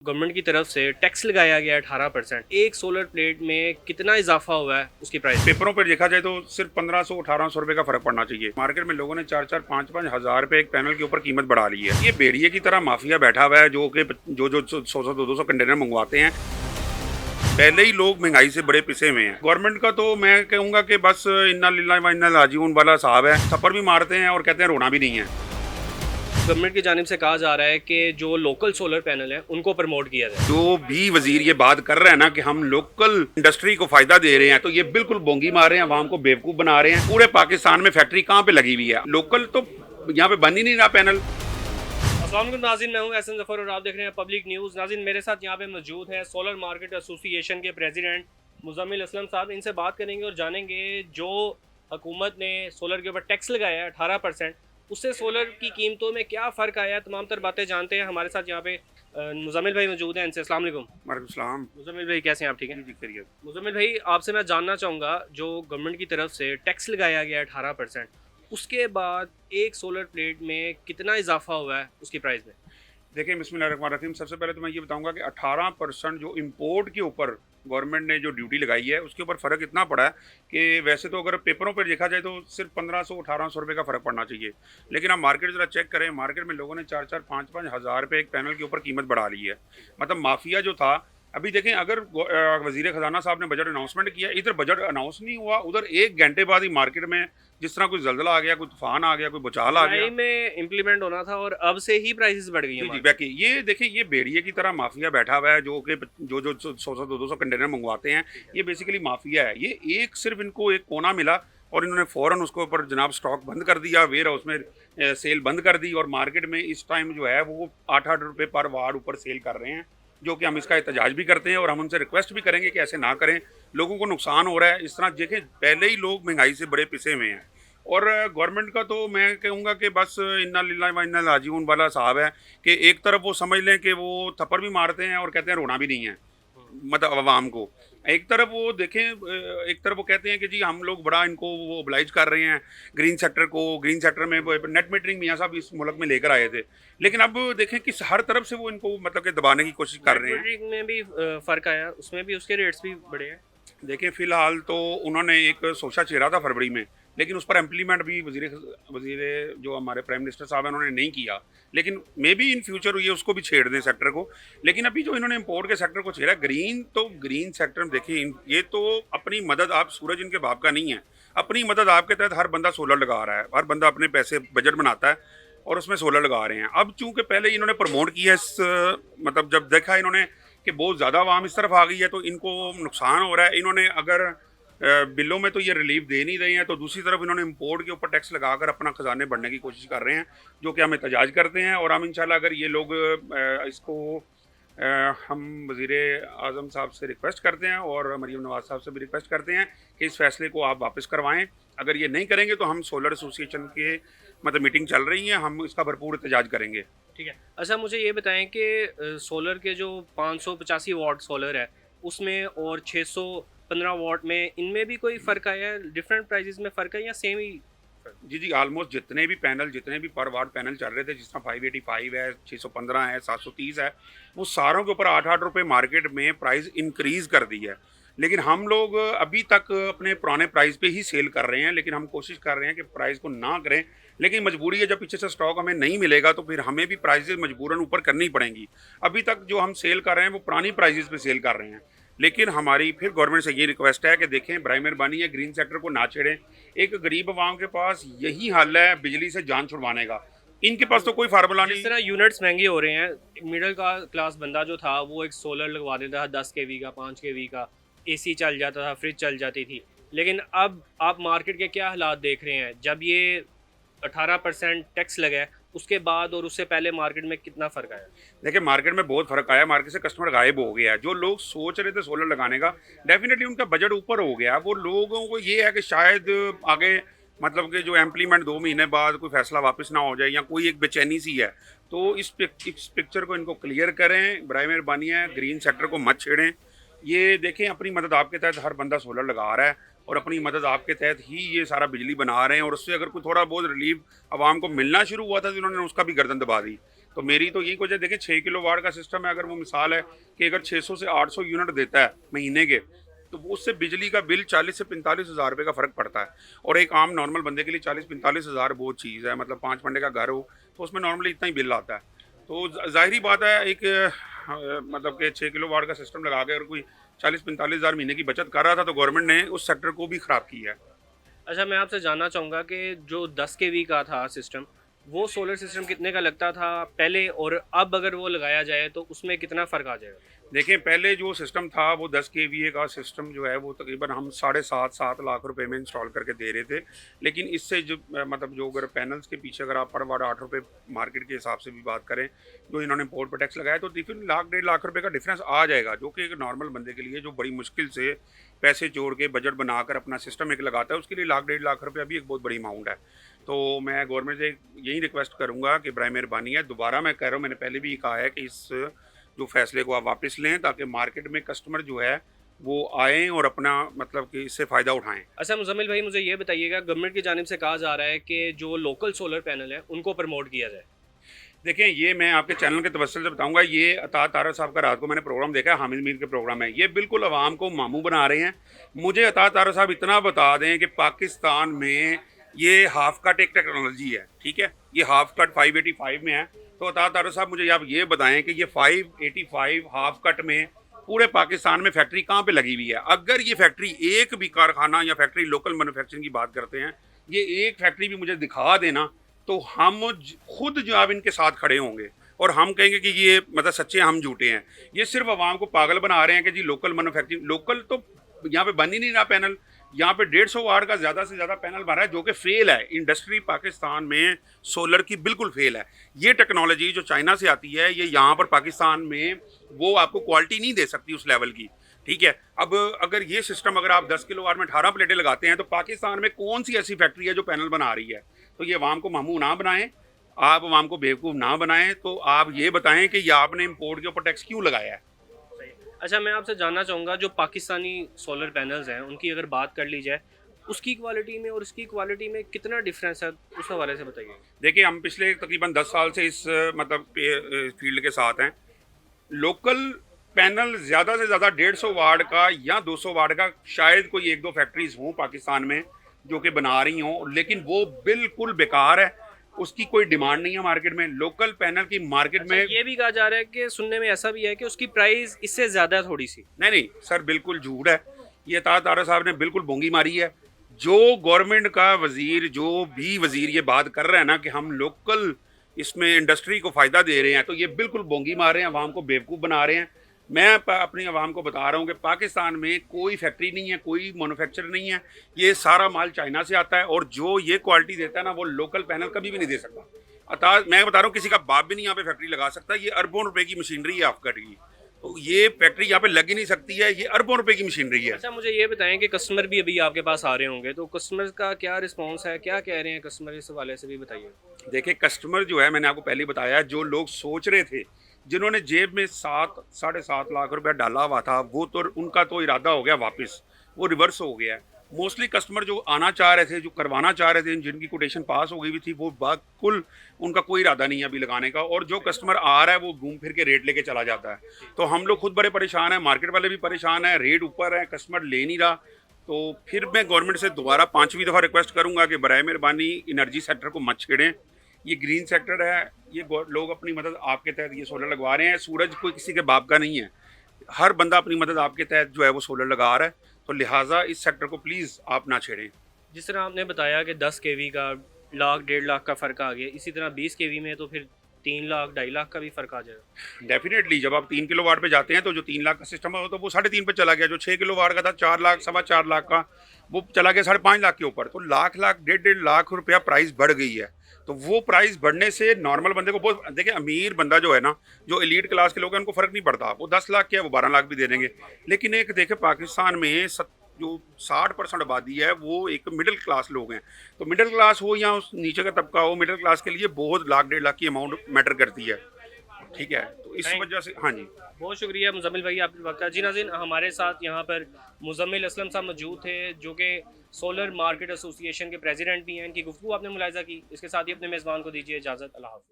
Government की तरफ से टैक्स लगाया गया है 18%। एक सोलर प्लेट में कितना इजाफा हुआ है उसकी प्राइस? पेपरों पर देखा जाए तो सिर्फ 1500-1800 रुपए का फर्क पड़ना चाहिए। मार्केट में लोगों ने 4-4 5-5 हजार रुपए एक पैनल के ऊपर कीमत बढ़ा ली है। ये भेड़िए की तरह माफिया बैठा हुआ है जो कि जो 100-100 200 कंटेनर मंगवाते हैं। पहले ही लोग महंगाई से बड़े पिसे हुए हैं। गवर्नमेंट का तो मैं कहूंगा कि बस इन्ना लिल्लाहि व इन्ना इलैहि राजिऊन वाला साहब है। थप्पड़ भी मारते हैं और कहते हैं रोना भी नहीं है। गवर्नमेंट की जानिब से कहा जा रहा है कि जो लोकल सोलर पैनल है उनको प्रमोट किया जाए। जो भी वजीर ये बात कर रहे हैं ना कि हम लोकल इंडस्ट्री को फायदा दे रहे हैं, तो ये बिल्कुल बोंगी मार रहे हैं, आवाम को बेवकूफ बना रहे हैं। पूरे पाकिस्तान में फैक्ट्री कहाँ पे लगी हुई है? लोकल तो यहाँ पे बन ही नहीं रहा पैनल। अस्सलाम वालेकुम नाज़रीन, मैं हूं एहसन ज़फ़र और आप देख रहे हैं पब्लिक न्यूज़। नाज़रीन, मेरे साथ यहाँ पे मौजूद है सोलर मार्केट एसोसिएशन के प्रेसिडेंट मुज़म्मिल असलम साहब। इनसे बात करेंगे और जानेंगे जो हुकूमत ने सोलर के ऊपर टैक्स लगाया है 18%, उससे सोलर की कीमतों में क्या फ़र्क आया है। तमाम तर बातें जानते हैं। हमारे साथ यहाँ पे मुज़म्मिल भाई मौजूद हैं। इनसे अस्सलाम वालेकुम। वालेकुम सलाम। मुज़म्मिल भाई कैसे हैं आप? ठीक है जी करिए। मुज़म्मिल भाई, आपसे मैं जानना चाहूँगा, जो गवर्नमेंट की तरफ से टैक्स लगाया गया है 18%, उसके बाद एक सोलर प्लेट में कितना इजाफा हुआ है उसकी प्राइस में? देखिए, बिस्मिल्लाहिर्रहमानिर्रहीम। सबसे पहले तो मैं ये बताऊंगा कि 18% जो इंपोर्ट के ऊपर गवर्नमेंट ने जो ड्यूटी लगाई है उसके ऊपर फ़र्क इतना पड़ा है कि वैसे तो अगर पेपरों पर देखा जाए तो सिर्फ 1500-1800 रुपये का फ़र्क पड़ना चाहिए। लेकिन आप मार्केट ज़रा चेक करें, मार्केट में लोगों ने 4-4 5-5 हज़ार रुपये एक पैनल के ऊपर कीमत बढ़ा ली है। मतलब माफिया जो था, अभी देखें, अगर वजीर ख़जाना साहब ने बजट अनाउंसमेंट किया, इधर बजट अनाउंस नहीं हुआ, उधर 1 घंटे बाद ही मार्केट में जिस तरह कोई जल्जला आ गया, कोई तूफान आ गया, कोई भूचाल आ गया। जुलाई में इम्प्लीमेंट होना था और अब से ही प्राइसेस बढ़ गई हैं जी जी, मार्केट बैकी ये देखिए, ये भेड़िए की तरह माफिया बैठा हुआ है जो कि जो 100-100 200 कंटेनर मंगवाते हैं। ये बेसिकली माफिया है। ये एक सिर्फ इनको एक कोना मिला और इन्होंने फ़ौरन उसके ऊपर जनाब स्टॉक बंद कर दिया, वेयर हाउस में सेल बंद कर दी, और मार्केट में इस टाइम जो है वो 8-8 रुपये पर वाट ऊपर सेल कर रहे हैं, जो कि हम इसका एहतजाज भी करते हैं और हम उनसे रिक्वेस्ट भी करेंगे कि ऐसे ना करें। लोगों को नुकसान हो रहा है इस तरह। देखें, पहले ही लोग महंगाई से बड़े पिसे हुए हैं और गवर्नमेंट का तो मैं कहूँगा कि बस इन्ना लिल्लाहि व इन्ना इलैहि राजिऊन वाला साहब है कि एक तरफ वो समझ लें कि वो थप्पड़ भी मारते हैं और कहते हैं रोना भी नहीं है, मतलब आवाम को। एक तरफ वो देखें, एक तरफ वो कहते हैं कि जी हम लोग बड़ा इनको वो ओब्लाइज कर रहे हैं ग्रीन सेक्टर को। ग्रीन सेक्टर में नेट मीटरिंग मियाँ साहब इस मुल्क में लेकर आए थे, लेकिन अब देखें कि हर तरफ से वो इनको मतलब कि दबाने की कोशिश कर रहे हैं। नेटवर्किंग में भी फ़र्क आया, उसमें भी उसके रेट्स भी बढ़े हैं। देखिए, फ़िलहाल तो उन्होंने एक सोचा छेड़ा था फरवरी में, लेकिन उस पर इम्प्लीमेंट भी वज़ीर वज़ीर जो हमारे प्राइम मिनिस्टर साहब हैं उन्होंने नहीं किया। लेकिन मे बी इन फ्यूचर ये उसको भी छेड़ दें सेक्टर को। लेकिन अभी जो इन्होंने इंपोर्ट के सेक्टर को छेड़ा, ग्रीन, तो ग्रीन सेक्टर में देखिए, ये तो अपनी मदद, आप सूरज इनके बाप का नहीं है। अपनी मदद आपके तहत हर बंदा सोलर लगा रहा है, हर बंदा अपने पैसे बजट बनाता है और उसमें सोलर लगा रहे हैं। अब चूंकि पहले इन्होंने प्रमोट किया इस मतलब जब देखा इन्होंने कि बहुत ज़्यादा आवाम इस तरफ आ गई है तो इनको नुकसान हो रहा है, इन्होंने अगर बिलों में तो ये रिलीफ दे नहीं रहे हैं, तो दूसरी तरफ इन्होंने इंपोर्ट के ऊपर टैक्स लगाकर अपना खजाने बढ़ने की कोशिश कर रहे हैं, जो कि हम एहतजाज करते हैं। और हम इंशाल्लाह अगर ये लोग इसको हम वज़ीर आज़म साहब से रिक्वेस्ट करते हैं और मरीम नवाज़ साहब से भी रिक्वेस्ट करते हैं कि इस फैसले को आप वापस करवाएं। अगर ये नहीं करेंगे तो हम सोलर एसोसिएशन के मतलब मीटिंग चल रही है, हम इसका भरपूर एहतजाज करेंगे। ठीक है। अच्छा, मुझे ये बताएं कि सोलर के जो 585 वाट सोलर है उसमें और 615 वाट में, इनमें भी कोई फ़र्क आया है? डिफरेंट प्राइसेस में फ़र्क है या सेम ही? जी जी, ऑलमोस्ट जितने भी पर वाट पैनल चल रहे थे, जिस तरह 585 है, 615 है, 730 है, वो सारों के ऊपर 8-8 रुपये मार्केट में प्राइस इंक्रीज़ कर दी है। लेकिन हम लोग अभी तक अपने पुराने प्राइस पे ही सेल कर रहे हैं, लेकिन हम कोशिश कर रहे हैं कि प्राइस को ना करें। लेकिन मजबूरी है, जब पीछे से स्टॉक हमें नहीं मिलेगा तो फिर हमें भी प्राइसेस मजबूरन ऊपर करनी पड़ेंगी। अभी तक जो हम सेल कर रहे हैं वो पुरानी प्राइसेस पे सेल कर रहे हैं। लेकिन हमारी फिर गवर्नमेंट से ये रिक्वेस्ट है कि देखें, बराए मेहरबानी है, ग्रीन सेक्टर को ना छेड़ें। एक गरीब आवाम के पास यही हल है बिजली से जान छुड़वाने का। इनके पास तो कोई फार्मूला जिस नहीं। तरह यूनिट्स महंगे हो रहे हैं, मिडिल का क्लास बंदा जो था वो एक सोलर लगवा देता था 10 केवी का, 5 केवी का, एसी चल जाता था, फ्रिज चल जाती थी। लेकिन अब आप मार्केट के क्या हालात देख रहे हैं? जब ये 18% टैक्स लगा है उसके बाद और उससे पहले मार्केट में कितना फ़र्क आया? देखिए, मार्केट में बहुत फ़र्क आया। मार्केट से कस्टमर गायब हो गया है। जो लोग सोच रहे थे सोलर लगाने का, डेफिनेटली उनका बजट ऊपर हो गया। वो लोगों को ये है कि शायद आगे मतलब कि जो इम्प्लीमेंट 2 महीने बाद कोई फैसला वापस ना हो जाए या कोई एक बेचैनी सी है। तो इस पिक्चर को इनको क्लियर करें, बराए मेहरबानी है, ग्रीन सेक्टर को मत छेड़ें। ये देखें, अपनी मदद आपके तहत हर बंदा सोलर लगा रहा है और अपनी मदद आपके तहत ही ये सारा बिजली बना रहे हैं, और उससे अगर कोई थोड़ा बहुत रिलीफ आवाम को मिलना शुरू हुआ था तो इन्होंने उसका भी गर्दन दबा दी। तो मेरी तो यही वजह, देखिए 6 किलो वाट का सिस्टम है, अगर वो मिसाल है कि अगर 600 से 800 यूनिट देता है महीने के, तो उससे बिजली का बिल 40 से 45 हज़ार रुपये का फ़र्क पड़ता है। और एक आम नॉर्मल बंदे के लिए 40-45 हज़ार बहुत चीज़ है, मतलब 5 बंदे का घर हो तो उसमें नॉर्मली इतना ही बिल आता है। तो ज़ाहिरी बात है, एक मतलब कि 6 किलो वाट का सिस्टम लगा के अगर कोई 40-45 हज़ार महीने की बचत कर रहा था, तो गवर्नमेंट ने उस सेक्टर को भी ख़राब किया है। अच्छा, मैं आपसे जानना चाहूँगा कि जो 10 केवी का था सिस्टम, वो सोलर सिस्टम कितने का लगता था पहले, और अब अगर वो लगाया जाए तो उसमें कितना फ़र्क आ जाएगा? देखिए, पहले जो सिस्टम था वो 10 केवीए का सिस्टम जो है वो तकरीबन हम 7.5 लाख रुपए में इंस्टॉल करके दे रहे थे। लेकिन इससे जो मतलब जो अगर पैनल्स के पीछे अगर आप पर वाट 8 रुपये मार्केट के हिसाब से भी बात करें, जो इन्होंने पोर्ट पर टैक्स लगाया, तो देखिए लाख 1.5 लाख रुपए का डिफरेंस आ जाएगा, जो कि एक नॉर्मल बंदे के लिए जो बड़ी मुश्किल से पैसे जोड़ के बजट बनाकर अपना सिस्टम एक लगाता है, उसके लिए लाख 1.5 लाख रुपया भी एक बहुत बड़ी अमाउंट है। तो मैं गवर्नमेंट से यही रिक्वेस्ट करूँगा कि बराए मेहरबानी है, दोबारा मैं कह रहा हूँ, मैंने पहले भी कहा है कि इस जो फैसले को आप वापस लें, ताकि मार्केट में कस्टमर जो है वो आएँ और अपना मतलब कि इससे फ़ायदा उठाएँ। अच्छा मुज़म्मिल भाई, मुझे ये बताइएगा, गवर्नमेंट की जानिब से कहा जा रहा है कि जो लोकल सोलर पैनल हैं उनको प्रमोट किया जाए। देखिए, ये मैं आपके चैनल के तवस्सुल से बताऊंगा, ये अता तारा साहब का रात को मैंने प्रोग्राम देखा है, हामिद मीर के प्रोग्राम है, ये बिल्कुल अवाम को मामू बना रहे हैं। मुझे अता तारा साहब इतना बता दें कि पाकिस्तान में ये हाफ कट एक टेक्नोलॉजी है, ठीक है, ये हाफ कट 585 में है। तो अता तारा साहब मुझे आप ये बताएं कि ये 585 हाफ कट में पूरे पाकिस्तान में फैक्ट्री कहाँ पे लगी हुई है? अगर ये फैक्ट्री एक भी कारखाना या फैक्ट्री लोकल मैन्युफैक्चरिंग की बात करते हैं, ये एक फैक्ट्री भी मुझे दिखा देना, तो हम खुद जो अब इनके साथ खड़े होंगे और हम कहेंगे कि ये मतलब सच्चे हम झूठे हैं। ये सिर्फ आवाम को पागल बना रहे हैं कि जी लोकल मैन्युफैक्चरिंग, लोकल तो यहाँ पे बन ही नहीं रहा पैनल। यहाँ पे 150 वाट का ज़्यादा से ज़्यादा पैनल बन रहा है, जो कि फेल है। इंडस्ट्री पाकिस्तान में सोलर की बिल्कुल फेल है। ये टेक्नोलॉजी जो चाइना से आती है, ये यहाँ पर पाकिस्तान में वो आपको क्वालिटी नहीं दे सकती उस लेवल की, ठीक है। अब अगर ये सिस्टम अगर आप 10 किलो वाट में 18 प्लेटें लगाते हैं, तो पाकिस्तान में कौन सी ऐसी फैक्ट्री है जो पैनल बना रही है? तो ये अवाम को मामू ना बनाएं, आप अवाम को बेवकूफ़ ना बनाएं। तो आप ये बताएं कि ये आपने इम्पोर्ट के ऊपर टैक्स क्यों लगाया है? अच्छा, मैं आपसे जानना चाहूँगा, जो पाकिस्तानी सोलर पैनल्स हैं उनकी अगर बात कर ली जाए, उसकी क्वालिटी में और इसकी क्वालिटी में कितना डिफरेंस है, उस हवाले से बताइए। देखिए, हम पिछले तकरीबन 10 साल से इस मतलब फील्ड के साथ हैं। लोकल पैनल ज़्यादा से ज़्यादा 150 वाट का या 200 वाट का, शायद कोई 1-2 फैक्ट्रीज हों पाकिस्तान में जो कि बना रही हों, लेकिन वो बिल्कुल बेकार है। उसकी कोई डिमांड नहीं है मार्केट में। लोकल पैनल की मार्केट अच्छा, में ये भी कहा जा रहा है कि सुनने में ऐसा भी है कि उसकी प्राइस इससे ज़्यादा है थोड़ी सी। नहीं नहीं सर, बिल्कुल झूठ है। ये अता तारा साहब ने बिल्कुल बोंगी मारी है। जो गवर्नमेंट का वजीर, जो भी वजीर ये बात कर रहा है ना कि हम लोकल इसमें इंडस्ट्री को फ़ायदा दे रहे हैं, तो ये बिल्कुल बोंगी मार रहे हैं, आवाम को बेवकूफ़ बना रहे हैं। मैं अपनी आवाम को बता रहा हूँ कि पाकिस्तान में कोई फैक्ट्री नहीं है, कोई मैन्युफैक्चर नहीं है। ये सारा माल चाइना से आता है, और जो ये क्वालिटी देता है ना, वो लोकल पैनल कभी भी नहीं दे सकता। अता मैं बता रहा हूँ, किसी का बाप भी नहीं यहाँ पे फैक्ट्री लगा सकता। ये अरबों रुपए की मशीनरी है आपका की, तो ये फैक्ट्री यहाँ पे लग ही नहीं सकती है। ये अरबों रुपए की मशीनरी है। अच्छा, मुझे ये बताएं कि कस्टमर भी अभी आपके पास आ रहे होंगे, तो कस्टमर का क्या रिस्पांस है, क्या कह रहे हैं कस्टमर, इस हवाले से भी बताइए। देखिए, कस्टमर जो है, मैंने आपको पहले ही बताया, जो लोग सोच रहे थे, जिन्होंने जेब में 7-7.5 लाख रुपया डाला हुआ था, वो तो उनका तो इरादा हो गया वापस, वो रिवर्स हो गया है। मोस्टली कस्टमर जो आना चाह रहे थे, जो करवाना चाह रहे थे, जिनकी कोटेशन पास हो गई हुई थी, वो बिल्कुल उनका कोई इरादा नहीं है अभी लगाने का। और जो कस्टमर आ रहा है वो घूम फिर के रेट लेके चला जाता है। तो हम लोग खुद बड़े परेशान हैं, मार्केट वाले भी परेशान हैं, रेट ऊपर है, कस्टमर ले नहीं रहा। तो फिर मैं गवर्नमेंट से दोबारा 5वीं दफ़ा रिक्वेस्ट करूँगा कि बराए मेहरबानी एनर्जी सेक्टर को मत छेड़ें। ये ग्रीन सेक्टर है, ये लोग अपनी मदद आपके तहत ये सोलर लगवा रहे हैं। सूरज कोई किसी के बाप का नहीं है, हर बंदा अपनी मदद आपके तहत जो है वो सोलर लगा रहा है। तो लिहाजा इस सेक्टर को प्लीज़ आप ना छेड़ें। जिस तरह आपने बताया कि 10 केवी का लाख 1.5 लाख का फ़र्क आ गया, इसी तरह 20 केवी में तो फिर 3 लाख 2.5 लाख का भी फ़र्क आ जाएगा। डेफिनेटली जब आप 3 किलो वाट पे जाते हैं, तो जो 3 लाख का सिस्टम है, तो वो 3.5 पे चला गया। जो 6 किलो वाट का था, 4 लाख 4.25 लाख का, वो चला गया 5.5 लाख के ऊपर। तो लाख 1.5 लाख रुपया प्राइस बढ़ गई है। तो वो प्राइस बढ़ने से नॉर्मल बंदे को बहुत, देखिए अमीर बंदा जो है ना, जो एलीट क्लास के लोग हैं, उनको फ़र्क नहीं पड़ता। वो 10 लाख के है, वो 12 लाख भी दे देंगे। लेकिन एक देखे, पाकिस्तान में जो 60% आबादी है, वो एक मिडिल क्लास लोग हैं। तो मिडिल क्लास हो या उस नीचे का तबका हो, मिडिल क्लास के लिए बहुत लाख 1.5 लाख की अमाउंट मैटर करती है, ठीक है। तो इस वजह से हाँ जी, बहुत शुक्रिया मुज़म्मिल भाई आपके वक्त का। जी नाज़रीन, हमारे साथ यहाँ पर मुज़म्मिल असलम साहब मौजूद थे, जो कि सोलर मार्केट एसोसिएशन के प्रेसिडेंट भी हैं। इनकी गुफ्तगू आपने मुलाहिज़ा की। इसके साथ ही अपने मेज़बान को दीजिए इजाज़त। अल्लाह हाफ़िज़।